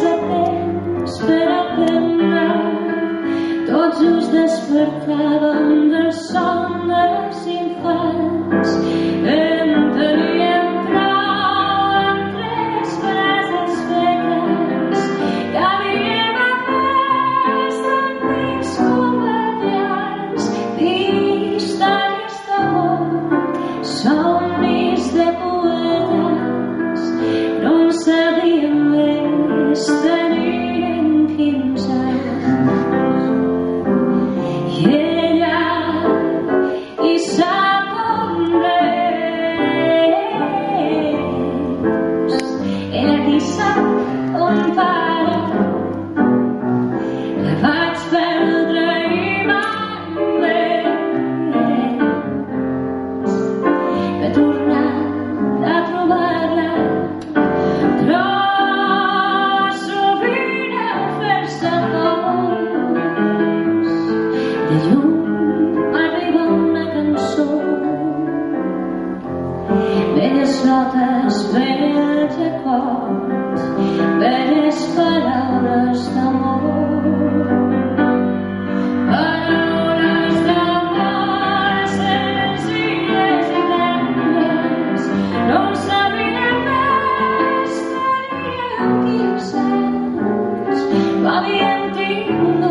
de temps per aprendre. Tots just despertàvem del son dels infants. En teníem prou amb tres frases fetes que havíem après d'antics comediants d'històries d'amor, somnis de poetes. No en sabíem més, teníem 15 anys. I ella hi sap on és, ella hi sap on para. La vaig perdre i mai més. He tornat a trobar-la, però sovint al fer-se fons de llum arriba una cançó, belles notes, bells acords, belles paraules d'amor. Paraules d'amor senzilles i tendres. No en sabíem més, teníem 15 anys, no havíem tingut